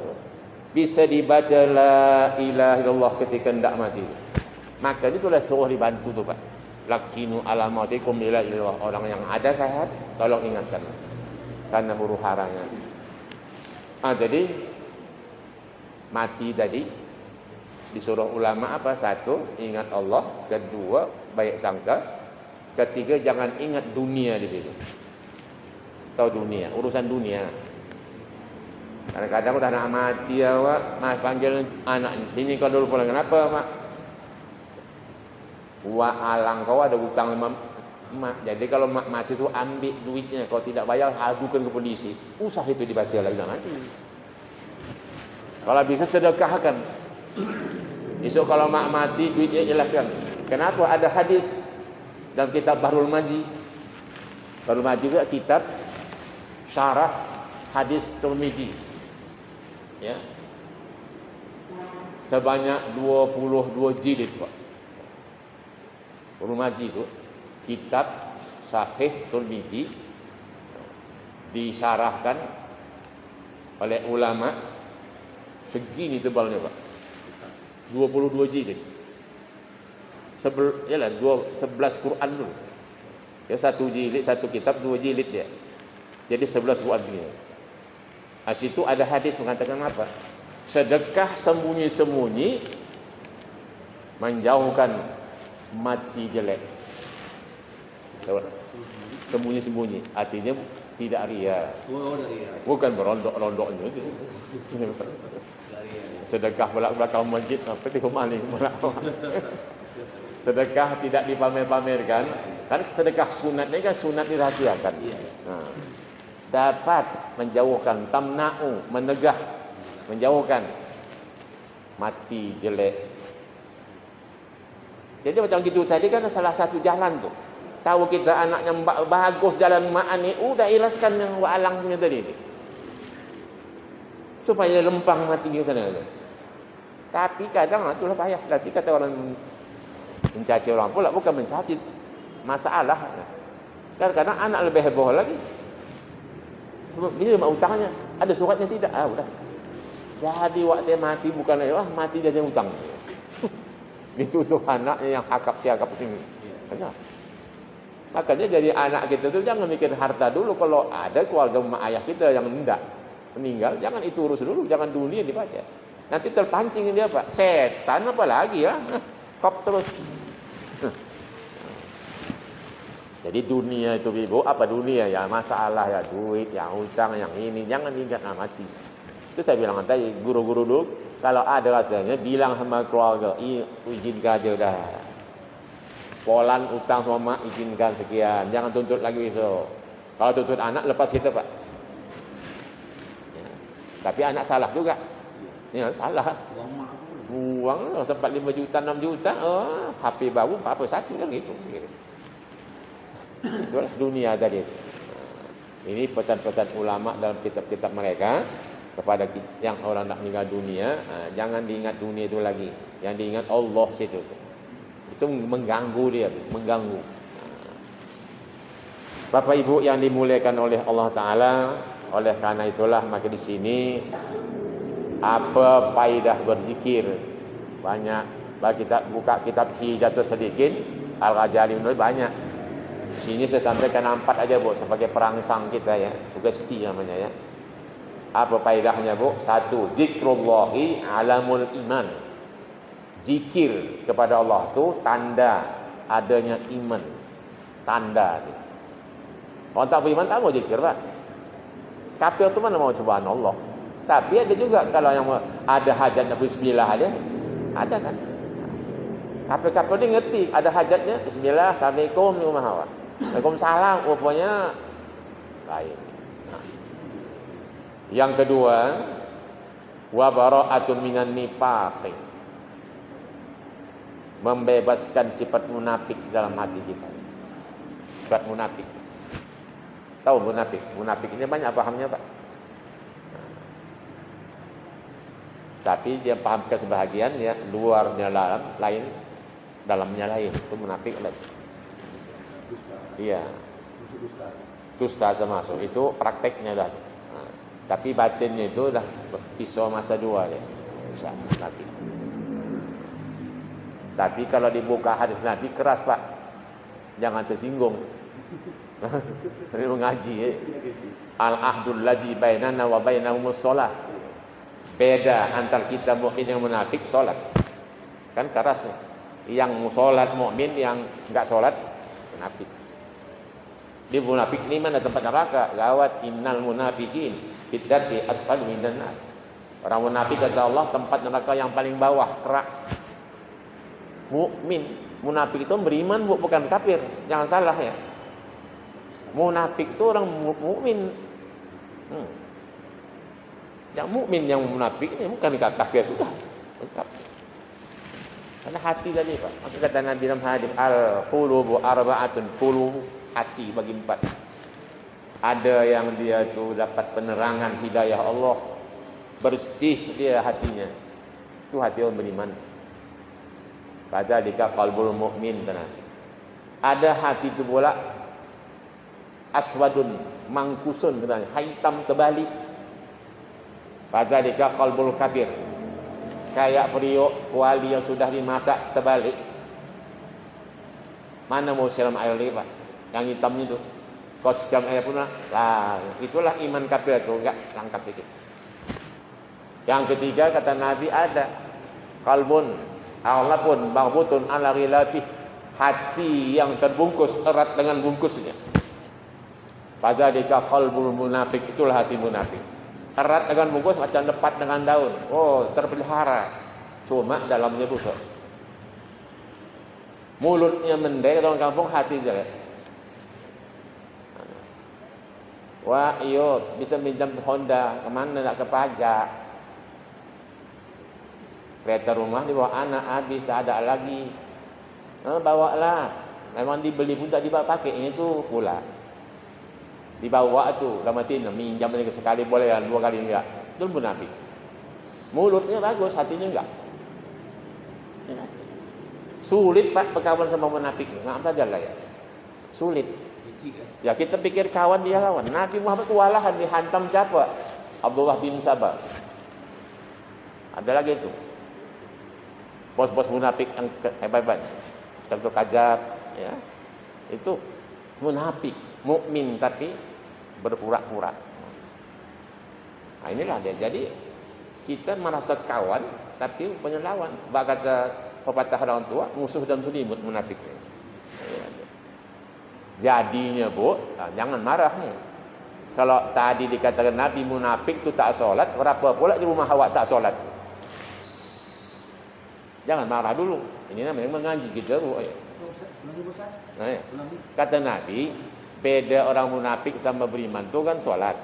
Bisa dibaca la ilaha illallah ketika hendak mati. Maka itulah suruh dibantu tu Pak. Lakinu ala mautikum la ilaha illallah. Orang yang ada sehat, tolong ingatkan. Karena huru haranya. Jadi mati tadi disuruh ulama apa? Satu, ingat Allah. Kedua, baik sangka. Ketiga, jangan ingat dunia di situ. Tahu dunia, urusan dunia. Kadang-kadang udah nak mati awak, mas panggil anak ini kau dulu pulang. Kenapa mak? Wa alang kau ada hutang sama mak. Jadi kalau mak mati tu ambil duitnya. Kalau tidak bayar, adukan ke polisi. Usah itu dibaca lagi dah mati. Kalau bisa sedekahkan. Esok kalau mak mati, duitnya jelaskan. Kenapa? Ada hadis dalam kitab Bahrul Maji. Bahrul Maji juga kitab syarah hadis Tirmizi. Ya. Sebanyak 22 jilid, Pak. Bahrul Maji itu kitab sahih Tirmizi disyarahkan oleh ulama segini tebalnya, Pak. 22 jilid. 11 Quran dulu. Ya, satu jilid, satu kitab, 2 jilid dia. Jadi 11 Quran dia. Situ ada hadis mengatakan apa? Sedekah sembunyi-sembunyi menjauhkan mati jelek. Sembunyi-sembunyi, artinya tidak ria. Bukan berondok-rondoknya itu. Sedekah belakang masjid apa tengok maling sedekah tidak dipamer-pamerkan. Kan sedekah sunat ni kan sunat dirahsiakan. Dapat menjauhkan tamna'u, menegah, menjauhkan mati jelek. Jadi macam gitu tadi kan salah satu jalan tu. Tahu kita anaknya bagus jalan mak ni, udah ikhlaskan yang walang punya tadi. Supaya lempang mati di sana. Tapi kadang itulah payah. Tapi kata orang mencaci orang pula, bukan mencaci, masalah. Kadang-kadang anak lebih heboh lagi. Bila mak utangnya, ada suratnya tidak? Udah. Jadi waktu mati bukan mati jadi utang. Itu tuh anaknya yang hakap-siakap sini. Makanya jadi anak kita tu jangan mikir harta dulu. Kalau ada keluarga mak ayah kita yang hendak meninggal, jangan itu urus dulu, jangan dunia dibaca. Nanti terpancing dia Pak. Setan apa lagi ya? Kop terus. Jadi dunia itu Ibu, apa dunia ya? Masalah ya, duit, yang hutang, yang ini, jangan ingat mati. Itu saya bilang tadi, guru-guru dulu, kalau ada rasanya bilang sama keluarga, izinkan aja dah. Polan utang sama mak, izinkan sekian, jangan tuntut lagi besok. Kalau tuntut anak, lepas kita Pak. Ya. Tapi anak salah juga. Ya, salah. Uang sempat 5 juta, 6 juta, HP baru, apa satu kan gitu. Itulah dunia tadi. Ini pesan-pesan ulama dalam kitab-kitab mereka kepada yang orang nak meninggal dunia, jangan diingat dunia itu lagi. Yang diingat Allah situ. Itu mengganggu dia, mengganggu. Bapak Ibu yang dimuliakan oleh Allah Taala, oleh karena itulah maka di sini apa faedah berzikir? Banyak. Bagi kita buka kitab Hijatus sedikit, Al-Ghazali menulis banyak. Sini saya sampaikan 4 aja Bu, sebagai perangsang kita ya, sugesti namanya ya. Apa faedahnya Bu? 1, zikrullahi alamul iman. Zikir kepada Allah tu tanda adanya iman. Tanda. Orang tak beriman tak mau zikir Pak. Kafir tu mana mau cobaan Allah. Tapi ada juga kalau yang ada hajat nak bismillah aja. Ada kan? Kafir-kafir dia ngerti ada hajatnya bismillah, assalamualaikum ni rumah awak. Waalaikumsalam, rupanya baik. Yang kedua, wa bara'atun minan nifaq. membebaskan sifat munafik dalam hati kita. Sifat munafik. Tahu munafik? Munafik ini banyak pahamnya, Pak. Tapi dia pahamkan sebahagian, ya, luarnya lain, dalamnya lain. Itu munafik lagi. Iya. Dusta termasuk. Itu prakteknya dah. Nah, tapi batinnya itu dah pisau masa dua ya. Bisa munafik. Tapi kalau dibuka hadis Nabi keras, Pak. Jangan tersinggung. Ini mengaji ya. Al-ahdul ladzi bainana wa bainahumus shalah. Beda antar kita mukmin yang munafik salat. Kan kerasnya. Yang salat mukmin, yang enggak salat munafik. Di munafik ini mana tempat neraka? Gawat, innal munafiqin fiddati asfal minan nar. Orang munafik kata Allah tempat neraka yang paling bawah, kerak. Mukmin, munafik itu beriman bukan kafir. Jangan salah ya. Munafik itu orang mukmin. Yang mukmin yang munafik ini bukan kafir sudah. Lengkap. Karena hati tadi, Pak. Maka kata Nabi dalam hadis, al-qulubu arba'atun, qulubu hati bagi 4. Ada yang dia tu dapat penerangan hidayah Allah, bersih dia hatinya. Itu hati orang beriman. Kadzalika qalbul mukmin tenan. Ada hati itu pula aswadun, mangkusun katanya, hitam terbalik. Kadzalika qalbul kafir. Kayak periuk kuali yang sudah dimasak terbalik. Mana mau siram air lagi, Pak? Yang hitamnya itu. Kau siram air pun lah. Itulah iman kafir itu, enggak lengkap dikit. Yang ketiga kata Nabi ada qalbun Allah pun marbutun ala ghilafih, hati yang terbungkus erat dengan bungkusnya. Kadzalika qalbul munafik, itulah hati munafik. Erat dengan bungkus macam lepat dengan daun. Oh, terpelihara. Cuma dalamnya busuk. Mulutnya mendek, orang kampung hati jelek. Wah, iyo, bisa minjam Honda. Kemana nak ke pajak? Kereta rumah dibawa anak, habis, tak ada lagi. Bawalah. Memang dibeli pun tak dibawa pakai. Ini tu pula. Dibawa tu, lamatin, minjam sekali boleh dan 2 kali enggak. Itu munafik. Mulutnya bagus, hatinya enggak. Sulit, Pak, berkawan sama munafik. Ngam saja lah ya. Sulit. Ya kita pikir kawan dia kawan. Nabi Muhammad kewalahan dihantam siapa? Abdullah bin Sabah. Ada lagi itu. Bos-bos munafik yang hebat-hebat. Contoh Kajab, ya. Itu munafik. Mukmin tapi berpura-pura. Nah, inilah dia. Jadi kita merasa kawan tapi punya lawan. Kata pepatah orang tua, musuh dan selimut munafik. Jadinya, Bu, jangan marah nih. Kalau tadi dikatakan Nabi munafik itu tak solat, berapa pula di rumah awak tak solat? Jangan marah dulu. Ini namanya mengaji kita, Bu. Nah, ya. Kata Nabi, beda orang munafik sama beriman tu kan solat.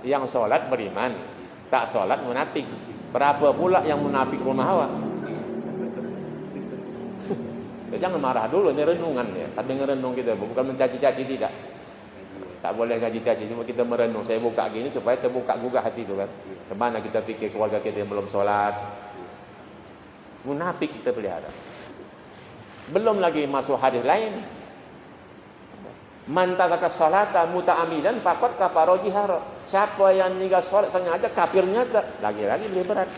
Yang solat beriman, tak solat munafik. Berapa pula yang munafik rumah awak? Jangan marah dulu, ini renungan ya. Tapi ngerenung kita, bukan mencaci-caci, tidak. Tak boleh caci-caci, cuma kita merenung. Saya buka gini supaya terbuka juga hati itu kan. Kemana kita fikir keluarga kita yang belum solat? Munafik kita pelihara. Belum lagi masuk hadis lain. Man taraka salata muta'ammidan faqad kafara jihara. Siapa yang meninggal salat sengaja kafirnya lagi-lagi lebih berat.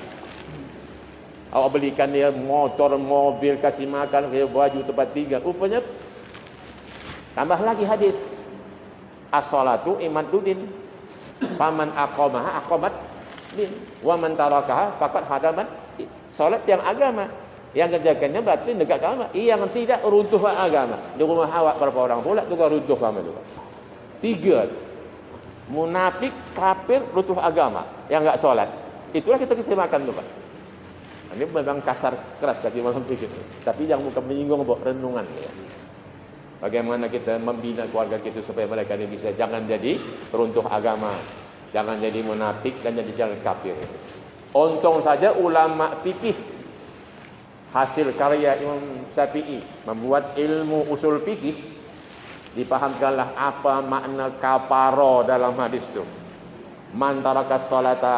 Awak belikan dia motor, mobil, kasih makan, baju tempat tinggal. Rupanya tambah lagi hadis. As-salatu imaduddin. Faman aqamaha aqamat din. Wa man tarakaha faqad hadamat. Salat yang agama. Yang kerjakannya berarti dekat agama. Yang tidak runtuh agama. Di rumah awak berapa orang pula juga runtuh agama juga. 3. Munafik, kafir, runtuh agama. Yang enggak salat. Itulah kita makan tu, Pak. Ini memang kasar keras tadi malam pikir. Tapi jangan bukan menyinggung, renungan ya. Bagaimana kita membina keluarga kita supaya mereka ini bisa jangan jadi runtuh agama, jangan jadi munafik dan jadi jangan kafir. Untung saja ulama fikih hasil karya Imam Syafi'i membuat ilmu usul fikih, dipahamkanlah apa makna kafara dalam hadis itu. Man taraka salata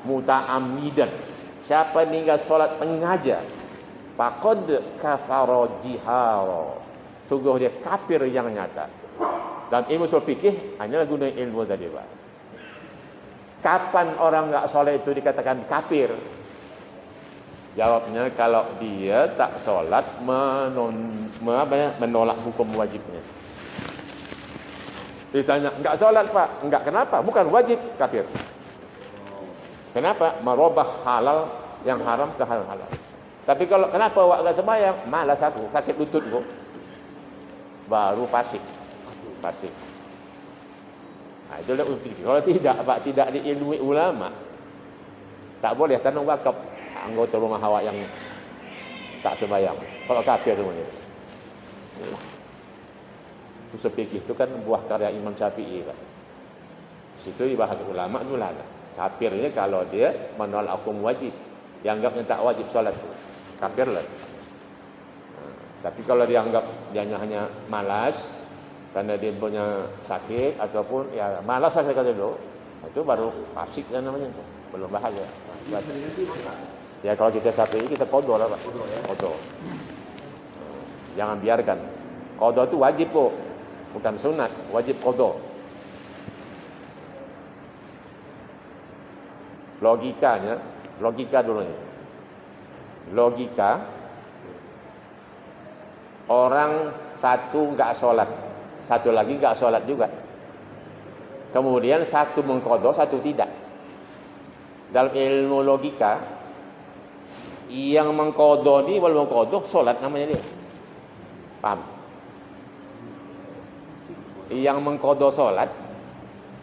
muta'ammidan, siapa meninggal salat sengaja, faqad kafara jihara, sungguh dia kafir yang nyata. Dan ilmu usul fikih hanyalah guna ilmu tadi, Pak. Kapan orang enggak salat itu dikatakan kafir? Jawabnya, kalau dia tak solat menolak hukum wajibnya. Ditanya, enggak solat Pak? Enggak, kenapa? Bukan wajib, kafir. Kenapa? Merubah halal yang haram ke halal. Tapi kalau kenapa awak enggak sembahyang? Malas aku, sakit lututku. Baru fasik. Nah, itulah usul. Kalau tidak, Pak, tidak diilmui ulama, tak boleh tanam wakaf anggota rumah awak yang tak sembahyang. Kalau kafir semuanya. Usul fikih itu kan buah karya Imam Syafi'i, Pak. Situ dibahas ulama tu lah. Kafirnya kalau dia menolak hukum wajib, dianggapnya tak wajib solat tu, kafir lah. Tapi kalau dianggap dia hanya malas karena dia punya sakit ataupun ya malas saya kata dulu, itu baru fasik kan namanya tu. Belum bahaya. Ya kalau kita Syafi'i kita qada lah, Pak. Qada. Jangan biarkan. Qada itu wajib kok. Bukan sunat, wajib qada. Logika dulu ni. Logika orang satu enggak solat, satu lagi enggak solat juga. Kemudian satu mengqada, satu tidak. Dalam ilmu logika, yang mengqada ni walaupun mengqada solat namanya dia. Paham? Yang mengqada solat,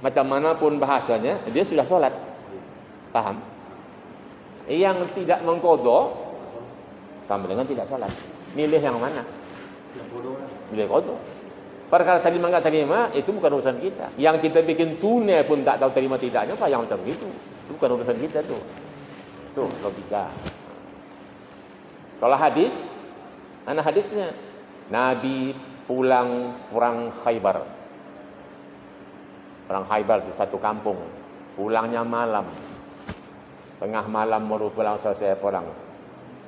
macam manapun bahasanya, dia sudah solat. Paham? Yang tidak mengqada sama dengan tidak solat. Milih yang mana? Milih qada. Perkara terima enggak terima itu bukan urusan kita. Yang kita bikin tunai pun tak tahu terima tidaknya, apa yang macam itu? Itu bukan urusan kita tu. Tuh logika. Kalau hadis, mana hadisnya? Nabi pulang perang Khaybar. Perang Khaybar di satu kampung. Pulangnya malam. Tengah malam baru pulang selesai pulang.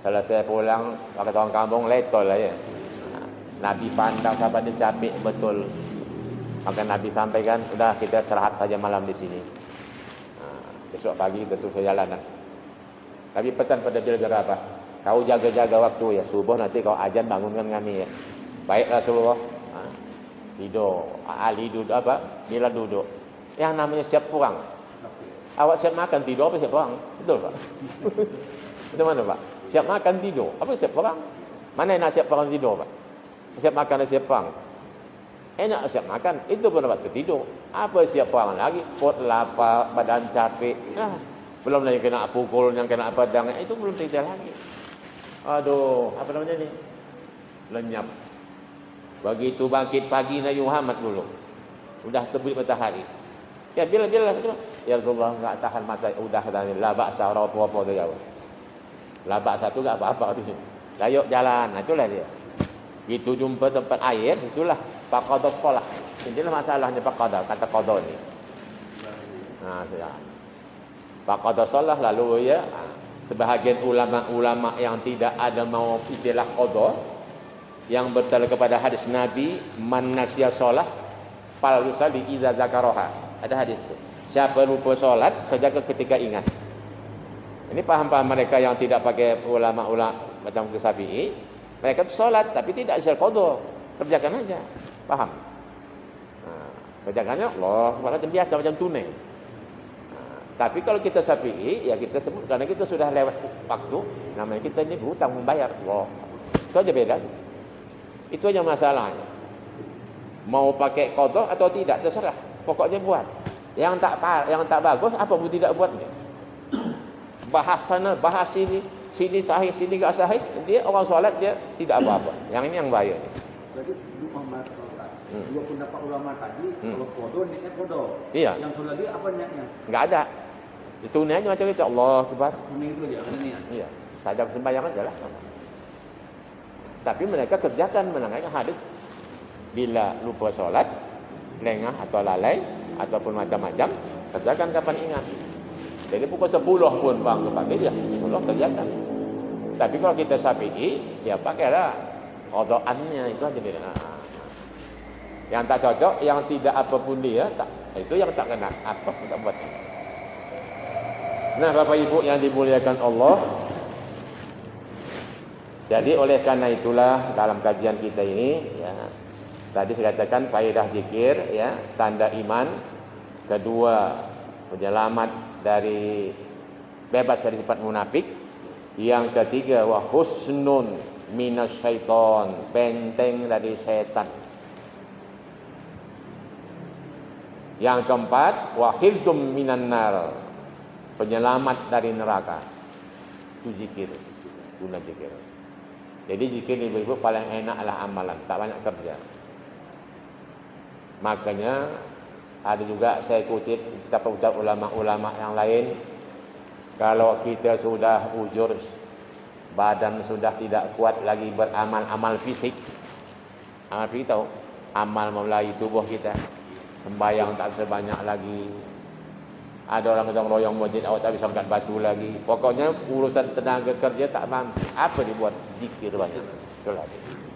Selesai pulang, pakai orang kampung letol lah ya. Nabi pandang sahabat dia capek betul. Maka Nabi sampaikan, sudah kita istirahat saja malam di sini. Besok pagi kita terus perjalanan. Nabi pesan pada bila-bila apa? Kau jaga-jaga waktu ya. Subuh nanti kau azan bangunkan kami ya. Baik Rasulullah. Tidur. Ali duduk apa? Bila duduk. Yang namanya siap perang. Awak siap makan tidur apa siap perang? Betul Pak? Betul mana Pak? Siap makan tidur. Apa siap perang? Mana yang nak siap perang tidur Pak? Siap makan dan siap perang. Enak siap makan, itu pun dapat tertidur. Apa siap perang lagi? Perut lapar, badan capek. Belum lagi kena pukul, yang kena pedang. Itu belum cerita lagi. Aduh, apa namanya ni? Lenyap. Begitu bangkit pagi Nabi Muhammad dulu. Sudah terbit matahari. Ya bila-bila. Ya Rasulullah enggak tahan mata. Udah tadi la ba'sa apa-apa tu jawab. La ba'sa tu enggak apa-apa tu. Layuk jalan. Itulah dia. Itu jumpa tempat air, itulah faqada shalah. Inilah masalahnya faqada, kata qada ni. Sudah. Faqada shalah lalu ya sebahagian ulama-ulama yang tidak ada mau istilah qada yang berdalil kepada hadis Nabi man nasiya shalah fal yusalli idza zakaraha. Ada hadis itu. Siapa lupa solat, kerjakan ketika ingat. Ini paham-paham mereka yang tidak pakai ulama-ulama macam Syafi'i. Mereka solat tapi tidak asal qada, kerjakan aja. Paham? Kerjakannya Allah, macam biasa macam tunai. Tapi kalau kita Syafi'i, ya kita sebut karena kita sudah lewat waktu, namanya kita ini berhutang membayar Allah. Itu aja beda. Itu aja masalahnya. Mau pakai qada atau tidak terserah. Pokoknya buat. Yang tak bagus apa pun tidak buatnya. Bahas sana, bahas sini sahih, sini enggak sahih, dia orang solat dia tidak apa-apa. Yang ini yang bahaya. Jadi Muhammad solat. Dua pendapat ulama tadi, kalau qada niatnya qada. Iya. Yang solat dia apa niatnya? Enggak ada. Itu niatnya macam itu, Allah Akbar. Ini itu aja, ada niat. Iya. Saja sembahyang aja lah. tapi mereka kerjakan menangaikan hadis. Bila lupa solat, lengah atau lalai ataupun macam-macam, kerjakan kapan ingat. Jadi pukul 10 pun bangun pagi dia, 10 kerjakan. Tapi kalau kita Syafi'i, ya pakailah qada'annya itu aja dia. Yang tak cocok, yang tidak apapun dia, tak, itu yang tak kena apa kita buat. Nah, Bapak Ibu yang dimuliakan Allah, jadi oleh karena itulah dalam kajian kita ini, ya, tadi saya katakan faedah zikir, ya, tanda iman. Kedua, penyelamat dari bebas dari sifat munafik. Yang ketiga, wa husnun minasyaiton, benteng dari setan. Yang keempat, wa hifdzum minan nar, penyelamat dari neraka. Itu zikir, guna zikir. Jadi zikir ibu-ibu paling enaklah amalan, tak banyak kerja. Makanya ada juga saya kutip kita ucap ulama-ulama yang lain, kalau kita sudah ujur, badan sudah tidak kuat lagi beramal-amal fisik. Amal fisik tahu, amal melalui tubuh kita. Sembahyang tak sebanyak lagi. Ada orang yang royong masjid, awak tak bisa angkat batu lagi. Pokoknya urusan tenaga kerja tak mampu. Apa dibuat? Zikir banyak. Itulah dia.